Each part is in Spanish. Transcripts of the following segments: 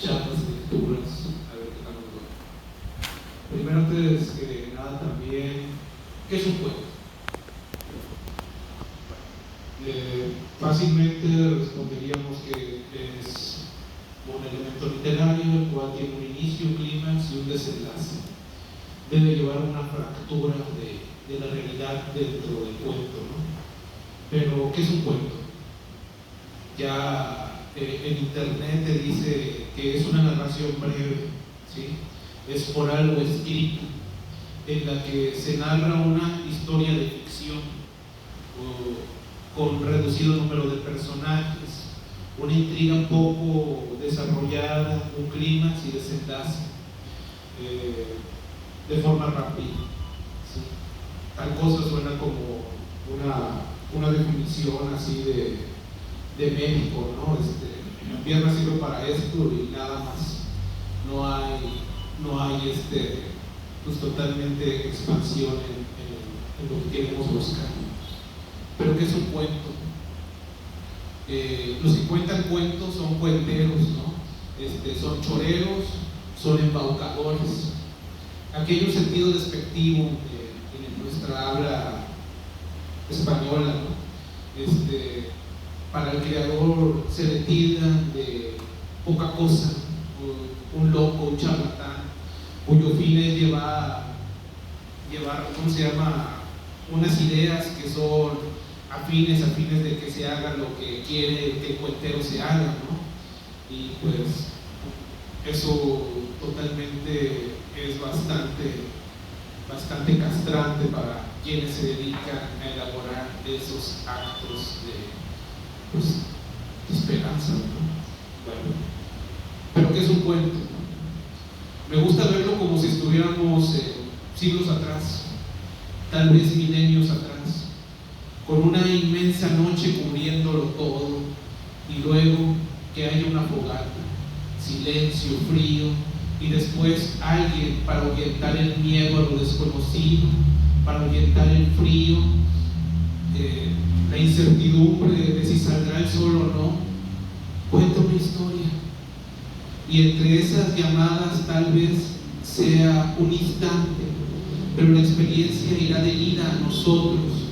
charlas y lecturas, a ver qué tal nos va. Primero, antes que nada, también, ¿qué es un cuento? Fácilmente responderíamos que es un elemento literario el cual tiene un inicio, un clímax y un desenlace. Debe llevar una fractura de la realidad dentro del cuento, ¿no? Pero, ¿qué es un cuento? Ya en internet te dice que es una narración breve, ¿sí? Es oral o escrita, en la que se narra una historia de ficción con reducido número de personajes, una intriga poco desarrollada, un clímax y desenlace de forma rápida, ¿sí? Tal cosa suena como una definición así de médico, ¿no? La pierna sirve para esto y nada más. No hay pues totalmente expansión en lo que queremos buscar. Pero ¿qué es un cuento? Los que cuentan cuentos son cuenteros, ¿no? Son choreros, son embaucadores. Aquello en sentido despectivo en nuestra habla española, ¿no? Para el creador se le tildan de poca cosa, un loco, un charlatán, cuyo fin es llevar, ¿cómo se llama?, unas ideas que son afines de que se haga lo que quiere que el cuentero se haga, ¿no? Y pues eso totalmente es bastante castrante para quienes se dedican a elaborar esos actos de esperanza, ¿no? Bueno, pero ¿qué es un cuento? Me gusta verlo como si estuviéramos siglos atrás, tal vez milenios atrás, con una inmensa noche cubriéndolo todo, y luego que haya una fogata, silencio, frío, y después alguien para ahuyentar el miedo a lo desconocido, para ahuyentar el frío, la incertidumbre de si saldrá el sol o no. Cuenta una historia, y entre esas llamadas tal vez sea un instante, pero la experiencia irá de ida a nosotros,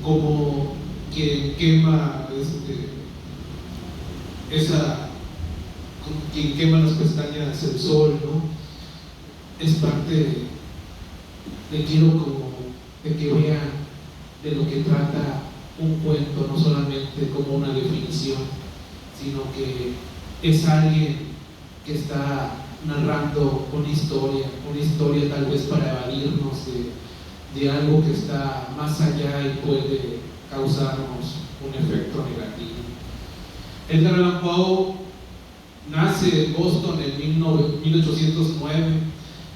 como quien quema quien quema las pestañas el sol, ¿no? Es parte de que vean de lo que trata un cuento, no solamente como una definición, sino que es alguien que está narrando una historia tal vez para evadirnos de algo que está más allá y puede causarnos un efecto negativo. Edgar Allan Poe nace en Boston en 1809,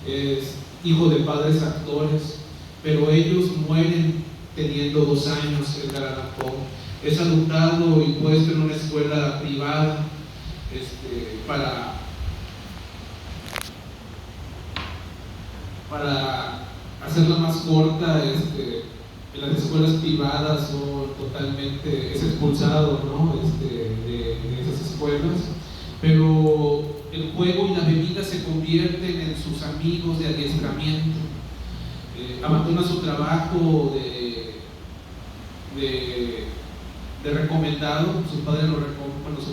es hijo de padres actores, pero ellos mueren teniendo 2 años. Edgar Allan Poe es adoptado y puesto en una escuela privada para hacerla más corta. En las escuelas privadas es expulsado, ¿no? de esas escuelas, pero el juego y la bebida se convierten en sus amigos de adiestramiento. Abandona su trabajo de recomendado, su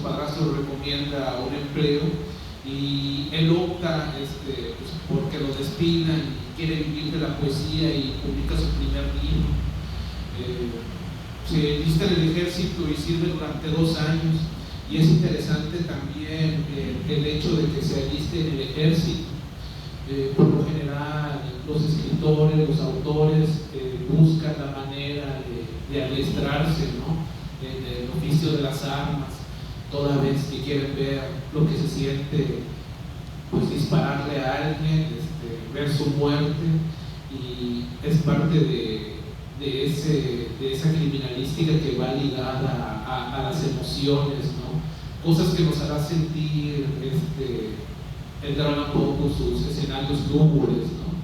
padrastro lo recomienda un empleo, y él opta porque lo despidan y quiere vivir de la poesía, y publica su primer libro. Se enlista en el ejército y sirve durante 2 años, y es interesante también el hecho de que se aliste en el ejército. Por lo general los escritores, los autores buscan la manera de adiestrarse, ¿no?, en el oficio de las armas, toda vez que quieren ver lo que se siente, pues dispararle a alguien, ver su muerte, y es parte de esa criminalística que va ligada a las emociones, ¿no? Cosas que nos hará sentir Edgar Allan Poe con sus escenarios lúgubres, ¿no?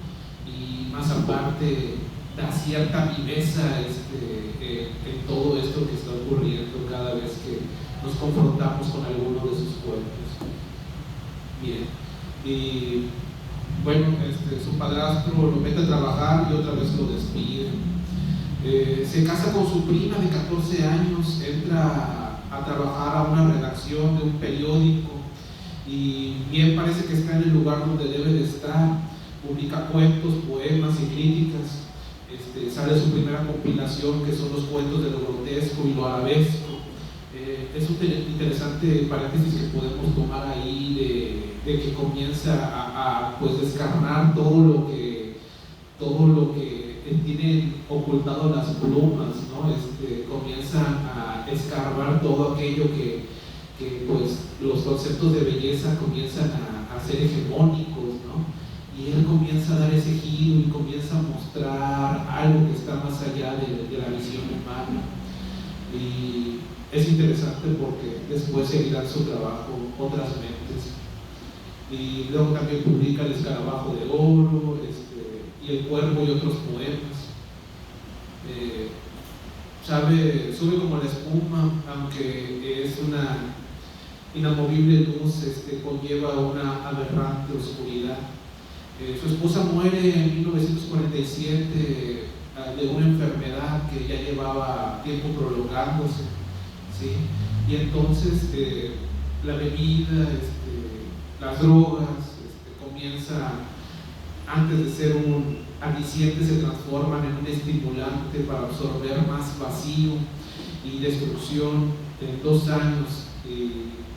Y más aparte da cierta viveza en todo esto que está ocurriendo cada vez que nos confrontamos con alguno de sus cuentos. y bueno, su padrastro lo mete a trabajar y otra vez lo despide. Se casa con su prima de 14 años, entra a trabajar a una redacción de un periódico y bien parece que está en el lugar donde debe de estar. Publica cuentos, poemas y críticas. Sale su primera compilación, que son los cuentos de lo grotesco y lo arabesco. Es un interesante paréntesis que podemos tomar ahí de que comienza a pues descarnar todo lo que tienen ocultado las plumas, ¿no? Comienzan a escarbar todo aquello que pues los conceptos de belleza comienzan a ser hegemónicos, ¿no? Y él comienza a dar ese giro y comienza a mostrar algo que está más allá de la visión humana. Y es interesante porque después seguirá su trabajo otras mentes. Y luego también publica El escarabajo de oro, y El cuervo y otros poemas. Sube como la espuma, aunque es una inamovible luz, conlleva una aberrante oscuridad. Su esposa muere en 1947 de una enfermedad que ya llevaba tiempo prolongándose, ¿sí? Y entonces la bebida, las drogas, comienza, antes de ser un aliciente, se transforman en un estimulante para absorber más vacío y destrucción. En 2 años,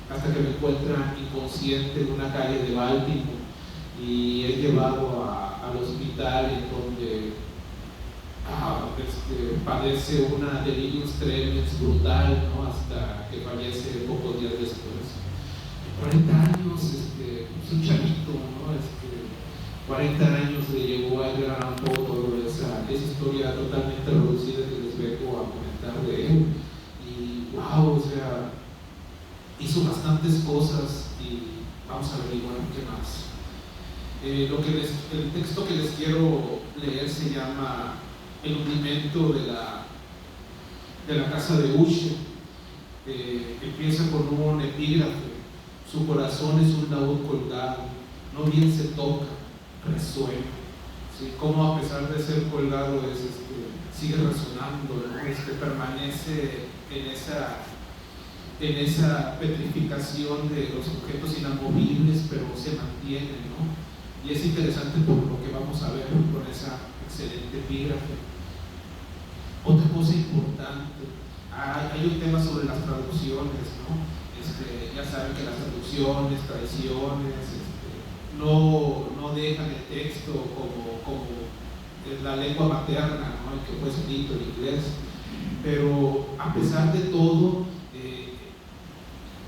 hasta que me encuentran inconsciente en una calle de Baltimore y es llevado al hospital, en donde padece una delirium tremens brutal, ¿no? Hasta que fallece pocos días después. 40 años, es un chavito, ¿no? 40 años le llevó a Edgar Allan Poe toda esa historia totalmente reducida que les vengo a comentar de él. Y wow, o sea, hizo bastantes cosas y vamos a averiguar qué más. El texto que les quiero leer se llama El hundimiento de la casa de Usher. Empieza con un epígrafe: su corazón es un laúd colgado, no bien se toca, resuena. ¿Sí? Como a pesar de ser colgado sigue resonando, ¿no? Permanece en esa petrificación de los objetos inamovibles, pero se mantiene, ¿no? Y es interesante por lo que vamos a ver con esa excelente epígrafe. Otra cosa importante, hay un tema sobre las traducciones, ¿no? Ya saben que las traducciones, tradiciones, no dejan el texto como la lengua materna, ¿no? El que fue escrito en inglés. Pero a pesar de todo,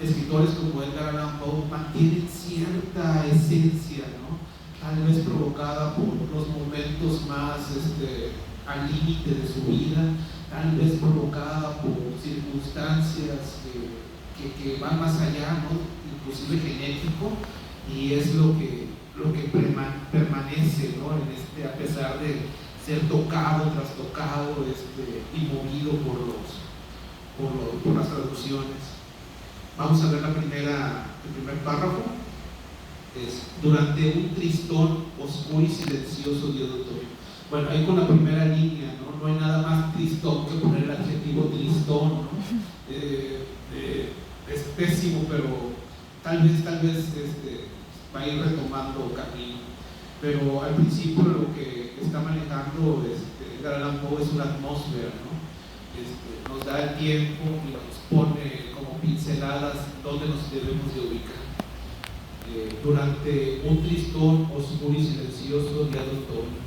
escritores como Edgar Allan Poe mantienen cierta esencia, ¿no? Tal vez provocada por los momentos más al límite de su vida, tal vez provocada por circunstancias que van más allá, ¿no? Inclusive genético, y es lo que permanece, ¿no? A pesar de ser tocado, trastocado y movido por las traducciones. Vamos a ver el primer párrafo. Durante un tristón oscuro y silencioso día de otoño. Bueno, ahí con la primera línea, no hay nada más tristón que poner el adjetivo tristón, ¿no? Es pésimo, pero tal vez va a ir retomando camino. Pero al principio lo que está manejando Edgar Allan Poe es una atmósfera, ¿no? Nos da el tiempo y nos pone como pinceladas donde nos debemos de ubicar. Durante un tristón oscuro y silencioso día de otoño,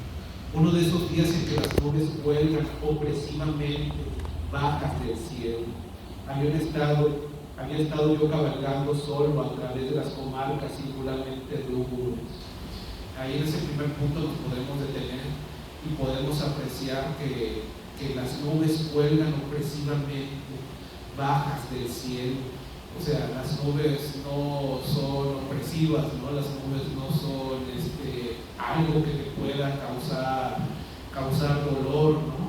uno de esos días en que las nubes cuelgan opresivamente bajas del cielo, había estado yo cabalgando solo a través de las comarcas singularmente lúgubres. Ahí en ese primer punto nos podemos detener y podemos apreciar que las nubes cuelgan opresivamente bajas del cielo. O sea, las nubes no son opresivas, ¿no? Las nubes no son algo que te pueda causar dolor, ¿no?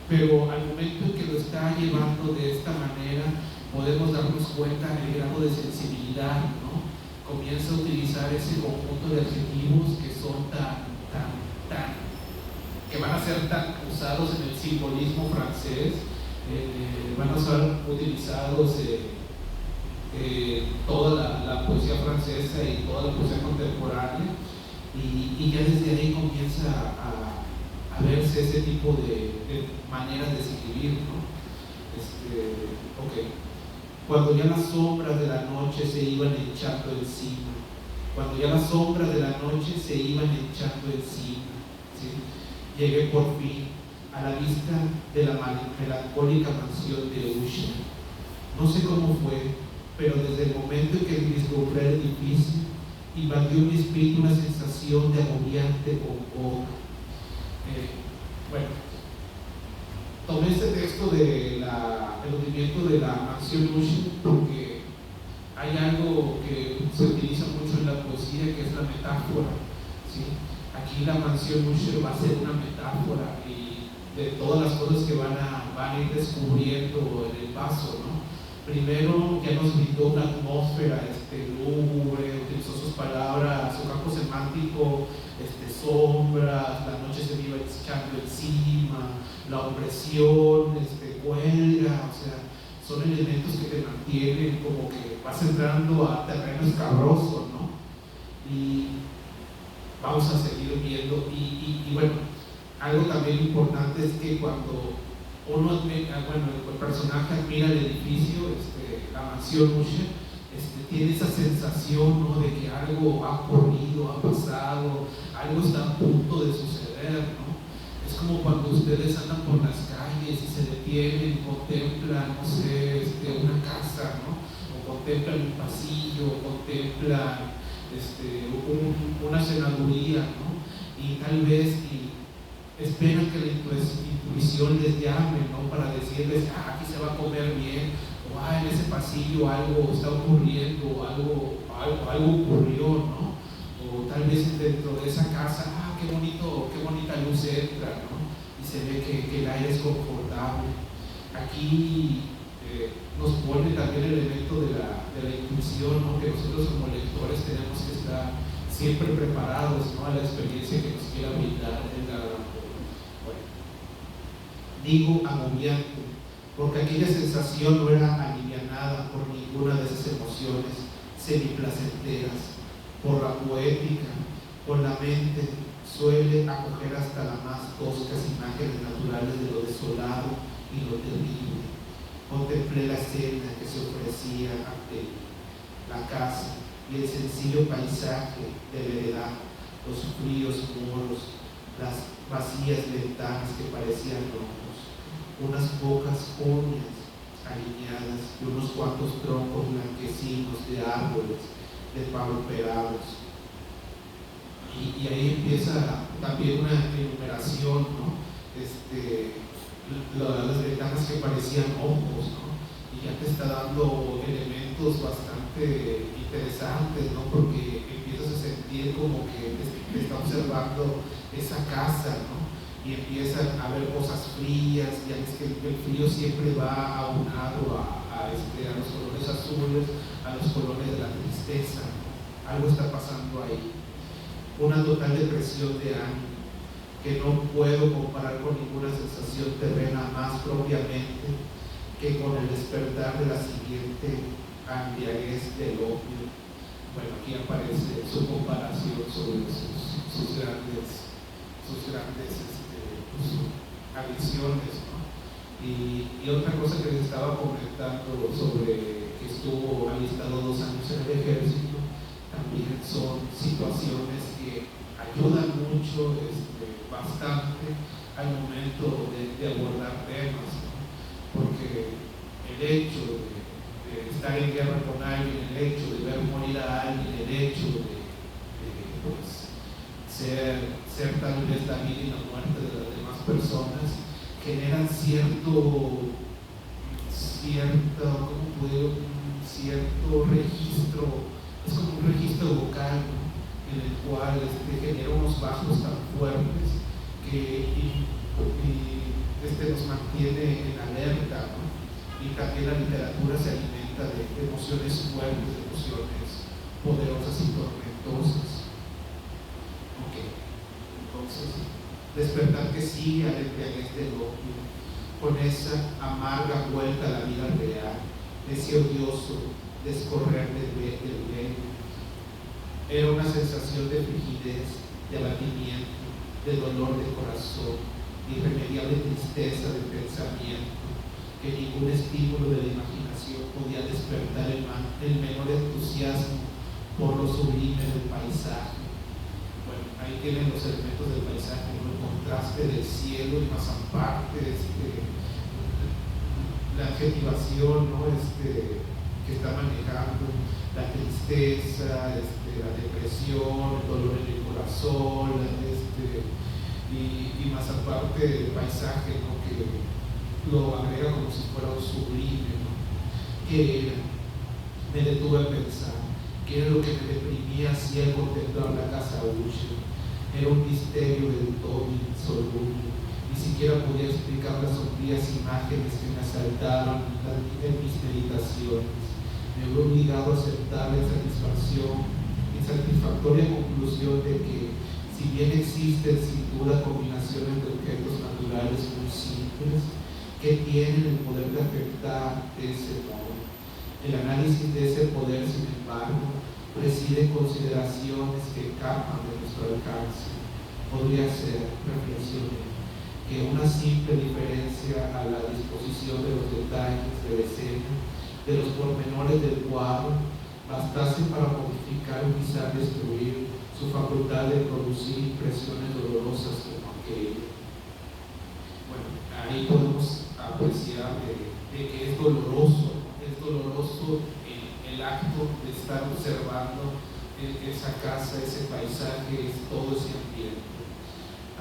Pero al momento en que lo está llevando de esta manera, podemos darnos cuenta del grado de sensibilidad, ¿no? comienza a utilizar ese conjunto de adjetivos que son que van a ser tan usados en el simbolismo francés, van a ser utilizados toda la poesía francesa y toda la poesía contemporánea, y ya desde ahí comienza a verse ese tipo de maneras de escribir, ¿no? Cuando ya las sombras de la noche se iban echando encima, cuando ya las sombras de la noche se iban echando encima, ¿sí? Llegué por fin a la vista de la melancólica mansión de Usher. No sé cómo fue, pero desde el momento en que vislumbré el edificio, invadió mi espíritu una sensación de agobiante confort. Bueno, tomé este texto del hundimiento de la mansión Usher porque hay algo que se utiliza mucho en la poesía, que es la metáfora, ¿sí? Aquí la mansión Usher va a ser una metáfora y de todas las cosas que van a ir descubriendo en el paso, ¿no? Primero ya nos brindó una atmósfera lúgubre, utilizó sus palabras, su campo semántico, sombras, la noche se me iba echando encima, la opresión, huelga, o sea, son elementos que te mantienen como que vas entrando a terreno escabroso, ¿no? Y vamos a seguir viendo, y bueno, algo también importante es que cuando uno, el personaje admira el edificio, la mansión Usher, tiene esa sensación, ¿no?, de que algo ha ocurrido, ha pasado, algo está a punto de suceder, ¿no? Es como cuando ustedes andan por las calles y se detienen, contemplan, no sé, una casa, ¿no? O contemplan un pasillo, o contemplan una senaduría, ¿no? Y tal vez esperan que la intuición les llame, ¿no?, para decirles, aquí se va a comer bien, o en ese pasillo algo está ocurriendo, algo ocurrió, ¿no? O tal vez dentro de esa casa, qué bonita luz entra, ¿no? Y se ve que el aire es confortable. Aquí nos pone también el elemento de la intuición, ¿no?, que nosotros como lectores tenemos que estar siempre preparados, ¿no?, a la experiencia que nos quiera brindar el narrador. Digo agobiante, porque aquella sensación no era alivianada por ninguna de esas emociones semiplacenteras, por la poética, por la mente suele acoger hasta las más toscas imágenes naturales de lo desolado y lo terrible. Contemplé la escena que se ofrecía ante la casa y el sencillo paisaje de la heredad, los fríos muros, las vacías ventanas que parecían rojos, unas pocas uñas alineadas y unos cuantos troncos blanquecinos de árboles de pauperados. Y ahí empieza también una enumeración, ¿no? Las ventanas que parecían ojos, ¿no? Y ya te está dando elementos bastante interesantes, ¿no? Porque empiezas a sentir como que te está observando esa casa, ¿no? Y empiezan a ver cosas frías, ya es que el frío siempre va aunado a los colores azules, a los colores de la tristeza, ¿no? Algo está pasando ahí. Una total depresión de ánimo que no puedo comparar con ninguna sensación terrena más propiamente que con el despertar de la siguiente embriaguez del opio. Bueno, aquí aparece su comparación sobre sus grandes adicciones, ¿no? Y otra cosa que les estaba comentando sobre que estuvo alistado 2 años en el ejército, también son situaciones que ayudan mucho, bastante al momento de abordar temas, ¿no? Porque el hecho de estar en guerra con alguien, el hecho de ver morir a alguien, el hecho de pues, ser tal vez la vida y la muerte de las demás personas, generan cierto registro, es como un registro vocal, ¿no?, en el cual genera unos bajos tan fuertes que nos mantiene en alerta, ¿no? Y también la literatura se alimenta de emociones fuertes, de emociones poderosas despertar que sigue al embriaguez del opio, con esa amarga vuelta a la vida real, ese odioso descorrer del velo. Era una sensación de frigidez, de abatimiento, de dolor de corazón, irremediable tristeza de pensamiento, que ningún estímulo de la imaginación podía despertar el menor entusiasmo por lo sublime del paisaje. Bueno, ahí tienen los elementos del paisaje, ¿no? El contraste del cielo y más aparte la adjetivación, ¿no? Que está manejando, la tristeza, la depresión, el dolor en el corazón, y más aparte el paisaje, ¿no? Que lo agrega como si fuera un sublime, ¿no? ¿Qué era? Me detuve a pensar, ¿qué era lo que me deprimía así al contemplar la casa Usher? Era un misterio de utopía insoluble. Ni siquiera podía explicar las sombrías imágenes que me asaltaron en mis meditaciones. Me veo obligado a aceptar la insatisfactoria conclusión de que, si bien existen sin duda combinaciones de objetos naturales muy simples que tienen el poder de afectar de ese modo, el análisis de ese poder, sin embargo, preside consideraciones que escapan de nuestro alcance. Podría ser, reflexiones, que una simple diferencia a la disposición de los detalles de la escena, de los pormenores del cuadro, bastase para modificar o quizá destruir su facultad de producir impresiones dolorosas como aquella. Bueno, ahí podemos apreciar de que es doloroso el acto de estar observando esa casa, ese paisaje, todo ese ambiente.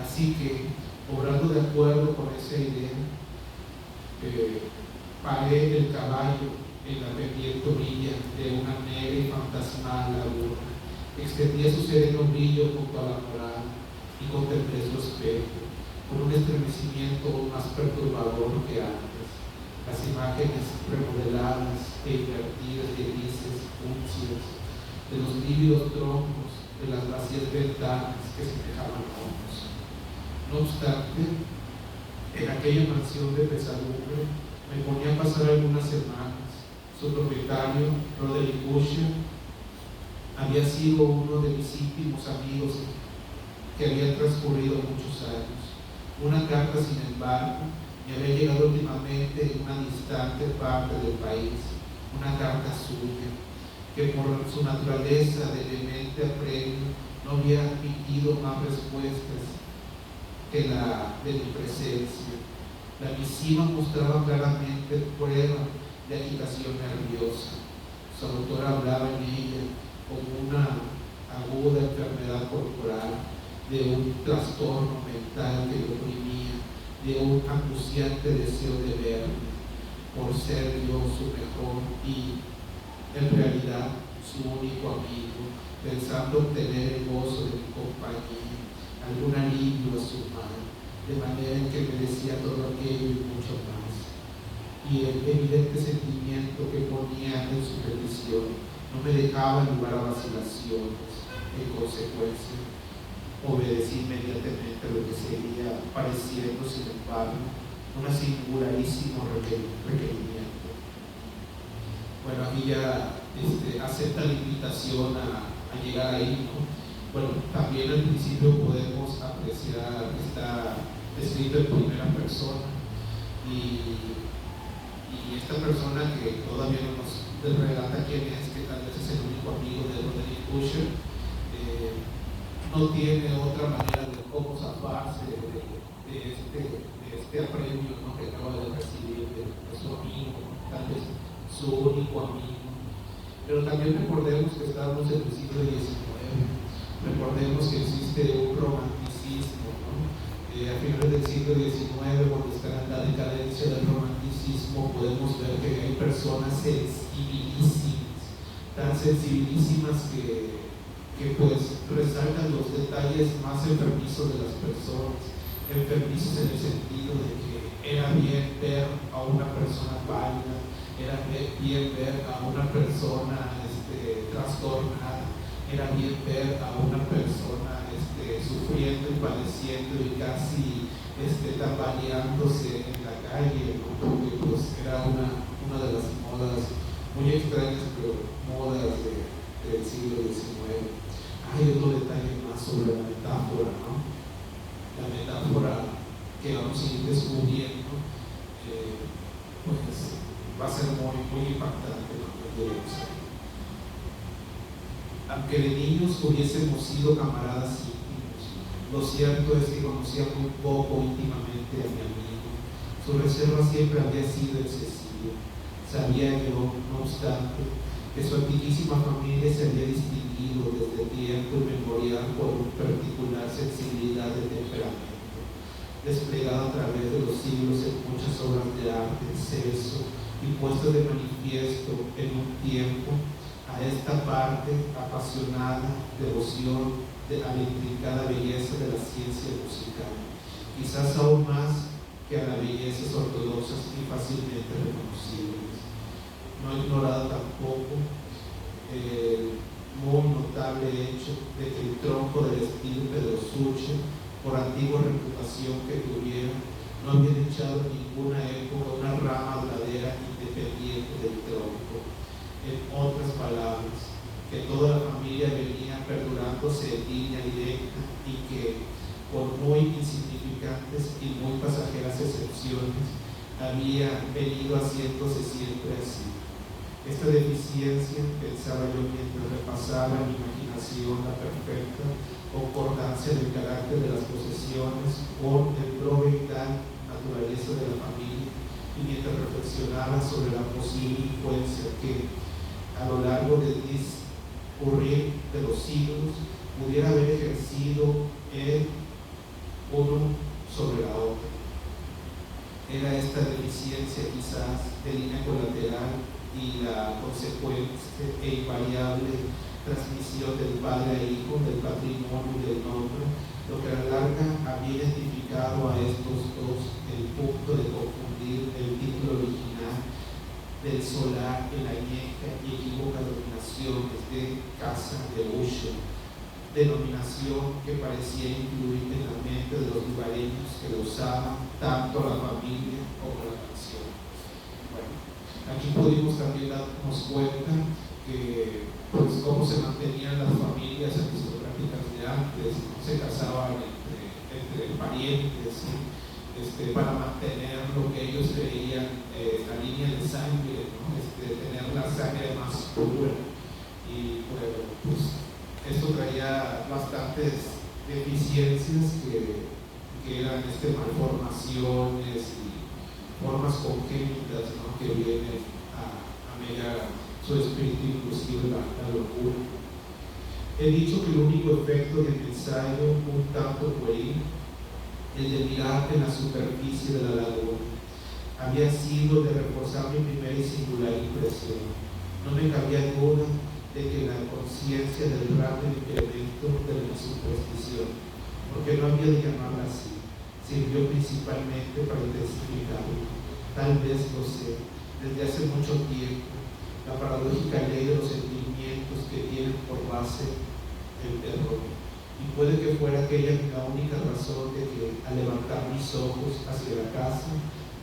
Así que, obrando de acuerdo con esa idea, paré el caballo en la pendiente orilla de una negra y fantasmal laguna, extendía su sereno brillo junto a la morada y contemplé su espejo, con un estremecimiento más perturbador que antes. Las imágenes remodeladas e invertidas de grises, fucsias, de los lívidos troncos, de las vacías ventanas que semejaban ojos. No obstante, en aquella mansión de pesadumbre me ponía a pasar algunas semanas. Su propietario, Roderick Usher, había sido uno de mis íntimos amigos que habían transcurrido muchos años. Una carta, sin embargo, me había llegado últimamente en una distante parte del país, una carta suya, que por su naturaleza de vehemente apremio no había admitido más respuestas que la de mi presencia. La misiva mostraba claramente prueba de agitación nerviosa. Su autor hablaba en ella como una aguda enfermedad corporal, de un trastorno mental que lo oprimía, de un angustiante deseo de verme, por ser yo su mejor y, en realidad, su único amigo, pensando obtener el gozo de mi compañía, algún alivio a su mal, de manera en que me decía todo aquello y mucho más. Y el evidente sentimiento que ponía en su petición no me dejaba lugar a vacilaciones. En consecuencia, obedecí inmediatamente a lo que seguía pareciendo, sin embargo, un singularísimo requerimiento. Bueno, aquí ya acepta la invitación a llegar ahí, ¿no? Bueno, también al principio podemos apreciar que está escrito en primera persona y esta persona que todavía no nos relata quién es, que tal vez es el único amigo de Roderick Usher, no tiene otra manera de cómo zafarse de este apremio, ¿no?, que acaba de recibir de su amigo, tal vez su único amigo. Pero también recordemos que estamos en el siglo XIX, recordemos que existe un romanticismo, ¿no? A finales del siglo XIX, cuando está en la decadencia del romanticismo, podemos ver que hay personas sensibilísimas, tan sensibilísimas que pues resaltan los detalles más enfermizos de las personas, enfermizos en el sentido de que era bien ver a una persona pálida, era bien ver a una persona trastornada, era bien ver a una persona sufriendo y padeciendo y casi tambaleándose en la calle, ¿no? Porque pues era una de las modas muy extrañas, pero modas del siglo XIX. Hay otro detalle más sobre la metáfora, ¿no? La metáfora que vamos a ir descubriendo, pues va a ser muy impactante cuando lleguemos ahí. Aunque de niños hubiésemos sido camaradas íntimos, lo cierto es que conocía muy poco íntimamente a mi amigo. Su reserva siempre había sido excesiva. Sabía yo, no obstante, que su antiquísima familia se había distinguido desde tiempo inmemorial por una particular sensibilidad de temperamento, desplegada a través de los siglos en muchas obras de arte, exceso y puesto de manifiesto en un tiempo a esta parte apasionada devoción a la intrincada belleza de la ciencia musical, quizás aún más que a las bellezas ortodoxas y fácilmente reconocibles. No he ignorado tampoco el muy notable hecho de que el tronco del estirpe de Osuche, por antigua reputación que tuviera, no había echado en ninguna época una rama duradera independiente del tronco. En otras palabras, que toda la familia venía perdurándose en línea directa y que, por muy insignificantes y muy pasajeras excepciones, había venido haciéndose siempre así. Esta deficiencia, pensaba yo mientras repasaba en mi imaginación la perfecta concordancia del carácter de las posesiones con el prove y tal naturaleza de la familia, y mientras reflexionaba sobre la posible influencia que a lo largo del discurrir de los siglos pudiera haber ejercido el uno sobre la otra. Era esta deficiencia quizás de línea colateral y la consecuente e invariable transmisión del padre a hijo, del patrimonio y del nombre, lo que a la larga había identificado a estos dos el punto de confundir el título original del solar en la añeja y equívoca denominación de casa de Usher, denominación que parecía incluir en la mente de los lugareños que lo usaban tanto la familia como la nación. Bueno, aquí pudimos también darnos cuenta que pues cómo se mantenían las familias aristocráticas de antes, ¿no? Se casaban entre parientes, ¿sí? Para mantener lo que ellos creían la línea de sangre, ¿no? Tener la sangre más pura. Y bueno, pues esto traía bastantes deficiencias que eran malformaciones y formas congénitas, ¿no? Que vienen a mediar su espíritu, inclusive la locura. He dicho que el único efecto del ensayo, un tanto pueril, el de mirar en la superficie de la laguna, había sido de reforzar mi primera y singular impresión. No me cabía duda de que la conciencia del rápido incremento de la superstición, porque no había de llamarla así, sirvió principalmente para intensificarlo. Tal vez lo sé, desde hace mucho tiempo, la paradójica ley de los sentimientos que tienen por base el terror. Y puede que fuera aquella la única razón de que, al levantar mis ojos hacia la casa,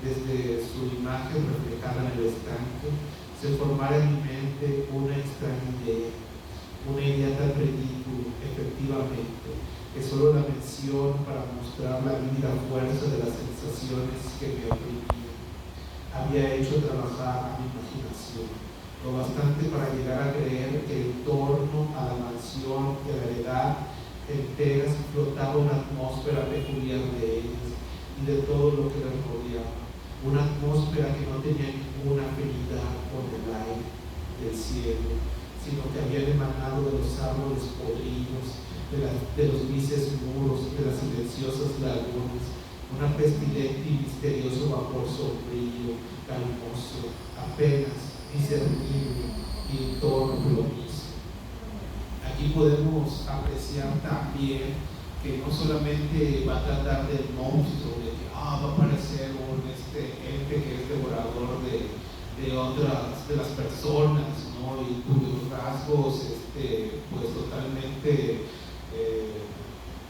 desde su imagen reflejada en el estanque, se formara en mi mente una extraña idea tan ridícula, efectivamente, que solo la menciono para mostrar la vívida fuerza de las sensaciones que me oprimían. Había hecho trabajar a mi imaginación lo bastante para llegar a creer que en torno a la mansión de la heredad enteras flotaba una atmósfera peculiar de ellas y de todo lo que las rodeaba, una atmósfera que no tenía ninguna afinidad con el aire del cielo, sino que había emanado de los árboles podridos, de los grises muros, de las silenciosas lagunas, una pestilente y misterioso vapor sombrío, calmoso, apenas discernible y en tono plomizo. Aquí podemos apreciar también que no solamente va a tratar del monstruo, de que va a aparecer un ente que es devorador de otras de las personas, ¿no? Y cuyos rasgos pues totalmente totalmente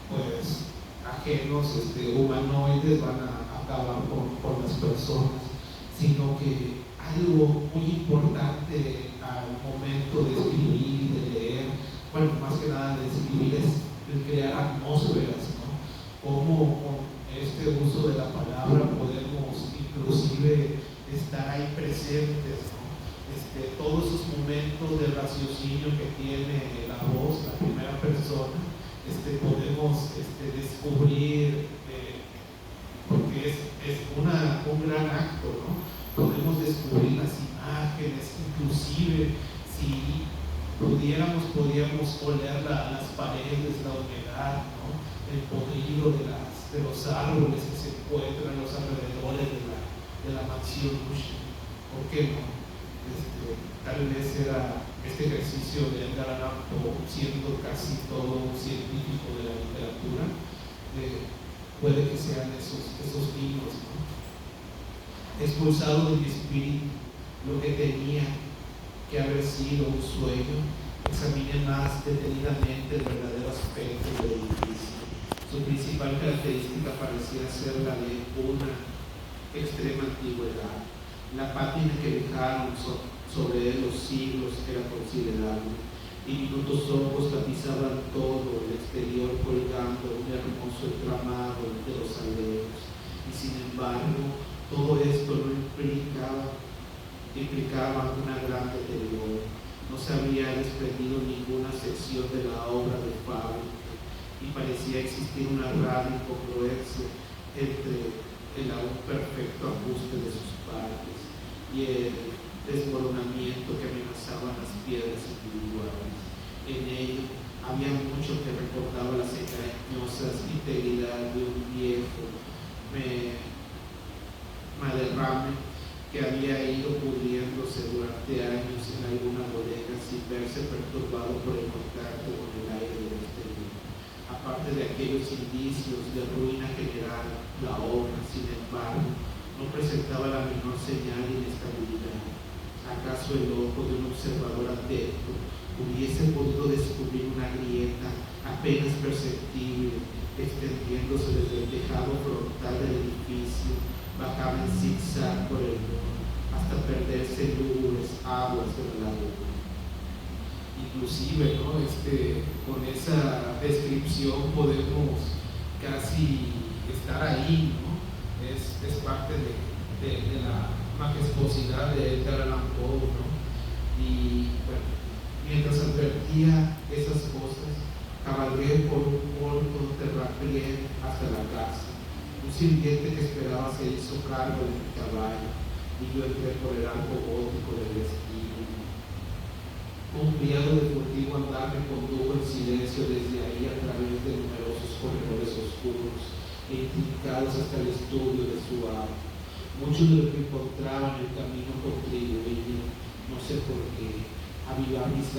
pues ajenos, humanoides van a acabar con las personas, sino que algo muy importante al momento de escribir y de leer, bueno, más que nada de escribir, es el crear atmósferas, ¿no? Cómo con este uso de la palabra podemos inclusive estar ahí presentes, ¿no? Todos esos momentos de raciocinio que tiene la voz, la primera persona, podemos descubrir, porque es un gran acto, ¿no? Podemos descubrir las imágenes, inclusive si podíamos oler las paredes, la humedad, ¿no? El podrido de los árboles que se encuentran a los alrededores de la mansión Usher. ¿Por qué no? Tal vez era este ejercicio de Edgar Allan Poe, siendo casi todo un científico de la literatura, puede que sean esos niños, ¿no? Expulsado de mi espíritu lo que tenía que haber sido un sueño, examiné más detenidamente el verdadero aspecto del edificio. Su principal característica parecía ser la de una extrema antigüedad. La pátina que dejaron sobre él los siglos era considerable. Diminutos ojos tapizaban todo el exterior, colgando un hermoso entramado de los aldeos. Y sin embargo, todo esto no implicaba una gran deterioro. No se había desprendido ninguna sección de la obra de fábrica y parecía existir una rara incongruencia entre el aún perfecto ajuste de sus partes y el desmoronamiento que amenazaban las piedras individuales. En ello había mucho que recordaba las engañosas integridad de un viejo maderrame que había ido pudriéndose durante años en alguna bodega sin verse perturbado por el contacto con el aire del exterior. Aparte de aquellos indicios de ruina general, la obra, sin embargo, no presentaba la menor señal de inestabilidad. ¿Acaso el ojo de un observador atento hubiese podido descubrir una grieta apenas perceptible, extendiéndose desde el tejado frontal del edificio, bajaba en zigzag por el muro, hasta perderse en lúgubres aguas de la laguna? Inclusive, ¿no? Con esa descripción podemos casi estar ahí, ¿no? Es parte de la majestuosidad de Edgar Allan Poe, ¿no? Y bueno, mientras advertía esas cosas, cabalgué por un corto terraplén hasta la casa. Un sirviente que esperaba se hizo cargo de mi caballo y yo entré por el arco gótico del vestíbulo. Un criado de furtivo andar me condujo en silencio desde ahí a través de numerosos corredores oscuros e intrincados hasta el estudio de su amo. Mucho de lo que encontraba en el camino contribuía, no sé por qué, a avivar mis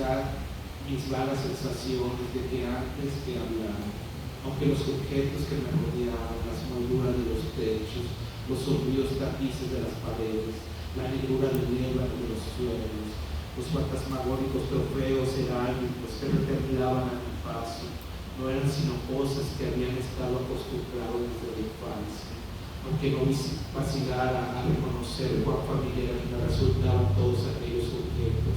vagas sensaciones de que antes que hablar, aunque los objetos que me rodeaban, las molduras de los techos, los sombríos tapices de las paredes, la negrura del niebla de los suelos, los fantasmagóricos trofeos heráldicos que retemplaban a mi paso, no eran sino cosas que habían estado acostumbrados desde la infancia. Aunque no vacilara a reconocer cuán familiares me resultaban todos aquellos objetos,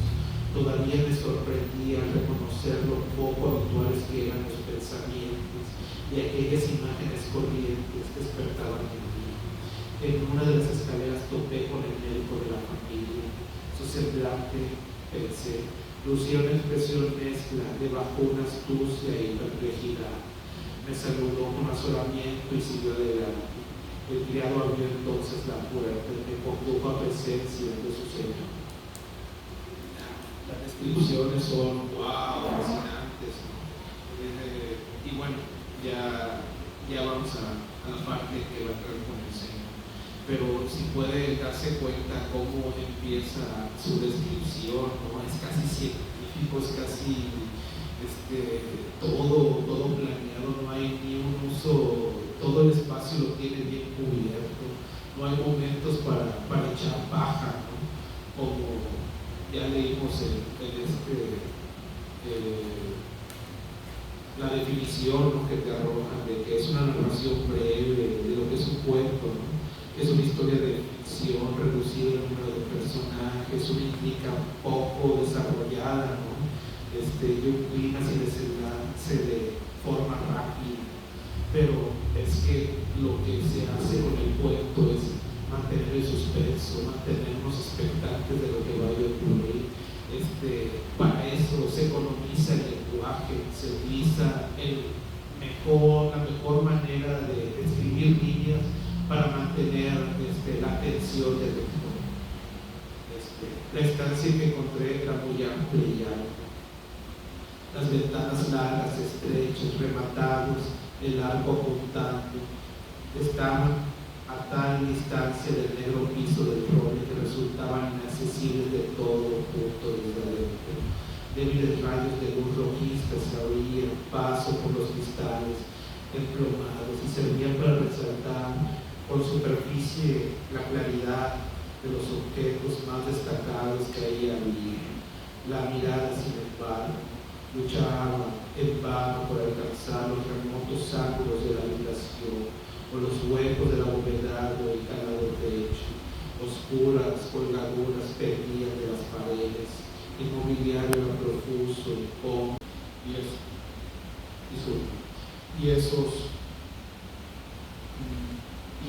todavía me sorprendía al reconocer lo poco habituales que eran los pensamientos y aquellas imágenes corrientes despertaban en mí. En una de las escaleras topé con el médico de la familia. Su semblante, pensé, lucía una expresión mezcla de bajona, astucia y perplejidad. Me saludó con asolamiento y siguió adelante. El criado abrió entonces la puerta y me condujo a presencia de su señor. Las descripciones son fascinantes, ¿no? Y bueno, ya vamos a la parte que va a entrar con el Señor. Pero si puede darse cuenta cómo empieza su descripción, ¿no? Es casi científico, es casi todo planeado, no hay ni un uso, todo el espacio lo tiene bien cubierto, no hay momentos para echar paja, ¿no? Como ya leímos en la definición, ¿no?, que te arrojan de que es una narración breve de lo que es un cuento, ¿no?, que es una historia de ficción reducida al número de personajes, una intriga poco desarrollada, ¿no?, y un clima sin desenlace de forma rápida. Pero es que lo que se hace con el cuento es mantener el suspenso, mantenernos expectantes de lo que vaya a ocurrir. Para eso se economiza el lenguaje, se utiliza la mejor manera de escribir líneas para mantener la atención del lector. La estancia que encontré era muy amplia y alta. Las ventanas largas, estrechas, rematados, el arco apuntando, estaban a tal distancia del negro piso del roble que resultaban inaccesibles de todo punto desde adentro. Débiles rayos de luz rojiza se abrían paso por los cristales emplomados y servían para resaltar con superficie la claridad de los objetos más destacados que ahí había. La mirada, sin embargo, luchaba en vano por alcanzar los remotos ángulos de la habitación o los huecos del abovedado y calado techo. Oscuras colgaduras pendían de las paredes, el mobiliario era profuso y pobre, y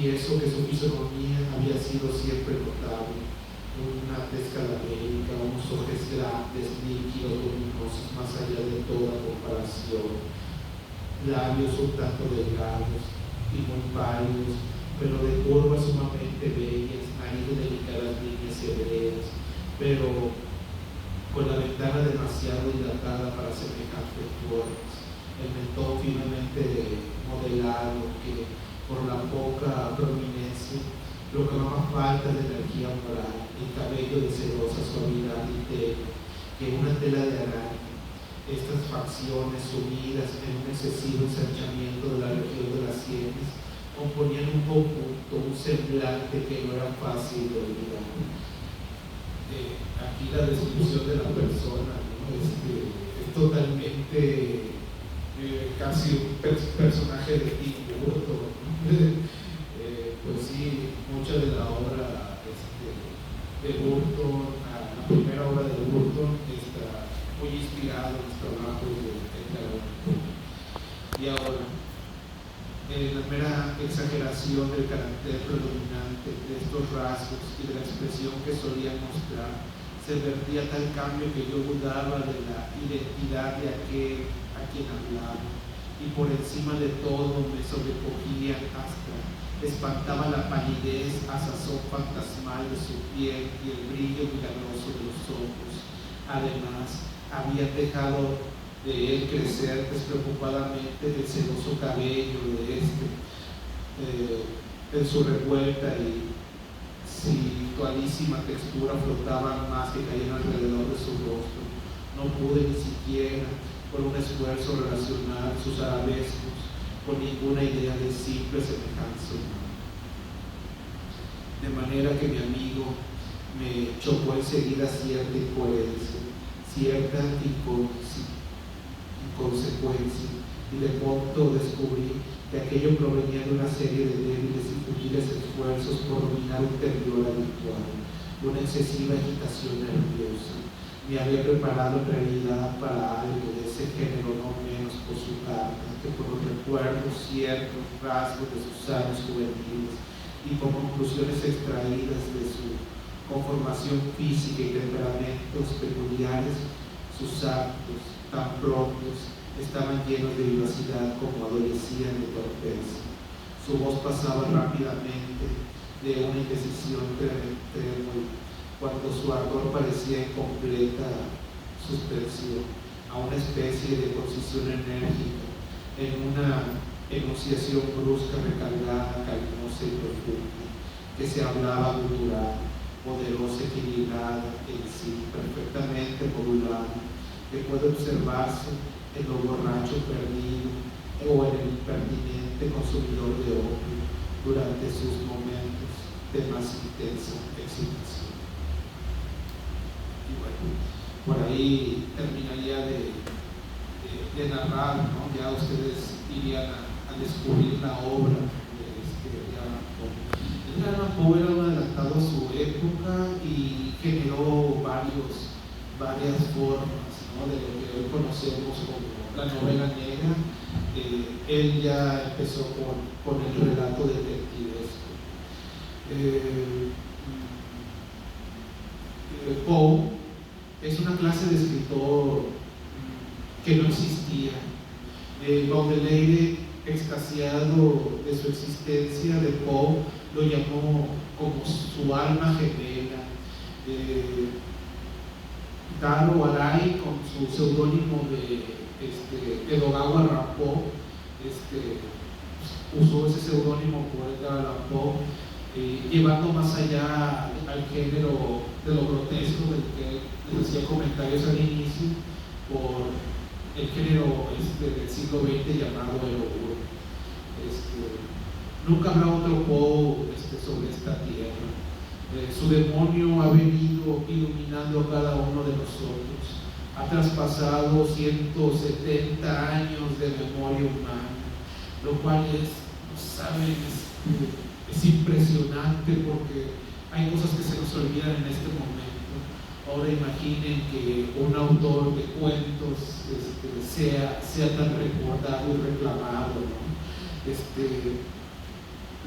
eso que su fisonomía había sido siempre notable, una escalamérica, unos ojos grandes, líquidos, luminosos, más allá de toda comparación, labios un tanto delgados y muy pálidos, pero de curvas sumamente bellas, narices delicadas líneas hebreas, pero con la ventana demasiado dilatada para semejantes formas, el mentón finamente modelado que por la poca prominencia proclamaba falta de energía moral, el cabello de celosa suavidad y tela, que una tela de araña. Estas facciones sumidas en un excesivo ensanchamiento de la región de las sienes componían un conjunto, un semblante que no era fácil de olvidar. Aquí la descripción de la persona, ¿no?, es totalmente casi un personaje de Tim Burton, ¿no? Pues sí, mucha de la obra de Burton, la primera obra de Burton, está muy inspirada en los trabajos de Edgar Allan Poe. Y ahora, la mera exageración del carácter predominante de estos rasgos y de la expresión que solían mostrar, se vertía tal cambio que yo dudaba de la identidad de aquel a quien hablaba, y por encima de todo me sobrecogía hasta espantaba la palidez a sazón fantasmal de su piel y el brillo milagroso de los ojos. Además, había dejado de él crecer despreocupadamente el celoso cabello de en su revuelta y situadísima textura flotaban más que caían alrededor de su rostro. No pude ni siquiera, por un esfuerzo, relacionar sus arabescos con ninguna idea de simple semejanza humana. De manera que mi amigo me chocó enseguida cierta incoherencia, cierta inconsecuencia, y de pronto descubrí que aquello provenía de una serie de débiles y futiles esfuerzos por dominar un temblor habitual, una excesiva agitación nerviosa. Me había preparado en realidad para algo de ese género, no menos por su carta, que por los recuerdos ciertos rasgos de sus años juveniles y por conclusiones extraídas de su conformación física y temperamentos peculiares, sus actos tan propios estaban llenos de vivacidad como adolecían de torpeza. Su voz pasaba rápidamente de una indecisión trémula, cuando su ardor parecía en completa suspensión, a una especie de concisión enérgica, en una enunciación brusca, recargada, calmosa y profunda, que se hablaba gutural, poderosa, equilibrada en sí, perfectamente modulada, que puede observarse en lo borracho perdido o en el impertinente consumidor de opio durante sus momentos de más intensa excitación. Y bueno, por ahí terminaría de de narrar, ¿no? Ya ustedes irían a descubrir la obra de Allan Poe. Allan Poe era un adelantado a su época y generó varias formas, ¿no? De lo que hoy conocemos como la novela negra. Él ya empezó con el relato detectivesco. Poe es una clase de escritor que no existía. Baudelaire, extasiado de su existencia, de Poe, lo llamó como su alma gemela. Taro Arai, con su seudónimo de Edogawa Rampo, usó ese seudónimo por Edgar Allan Poe, llevando más allá al género de lo grotesco del que les hacía comentarios al inicio, por el género del siglo XX llamado el horror. Nunca habrá otro Poe sobre esta tierra. Su demonio ha venido iluminando a cada uno de nosotros, ha traspasado 170 años de memoria humana, lo cual ¿saben? Es impresionante, porque hay cosas que se nos olvidan en este momento. Ahora imaginen que un autor de cuentos sea tan recordado y reclamado, ¿no?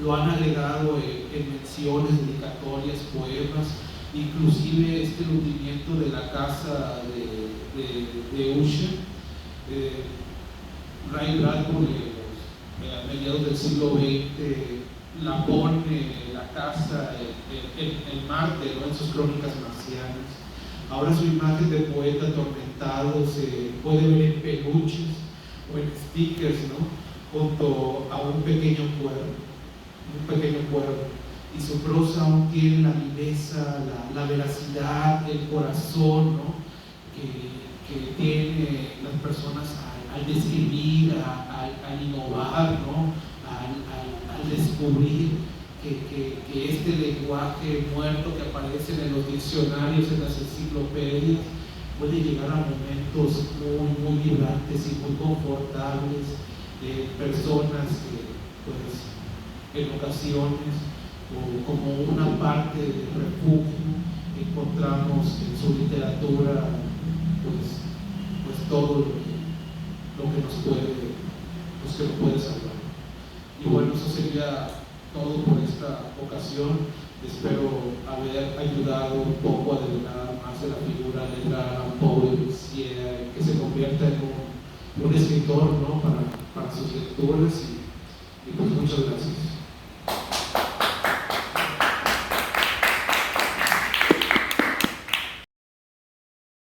Lo han agregado en menciones, dedicatorias, poemas, inclusive el hundimiento de la casa de Usher. Ray Bradbury, a mediados del siglo XX, la pone la casa en Marte, ¿no? En sus crónicas marcianas. Ahora su imagen de poeta atormentado se puede ver en peluches o en stickers, ¿no? Junto a un pequeño cuervo. Y su prosa aún tiene la viveza, la veracidad, el corazón, ¿no? que tiene las personas al describir, al innovar, ¿no? al descubrir que este lenguaje muerto que aparece en los diccionarios, en las enciclopedias, puede llegar a momentos muy vibrantes y muy confortables, personas que, pues, en ocasiones, o como una parte del refugio, encontramos en su literatura pues todo lo que nos puede salvar. Y bueno, eso sería todo por esta ocasión. Espero haber ayudado un poco a develar más de la figura de Allan Poe, que se convierta en un escritor, ¿no? para sus lectores, y pues muchas gracias.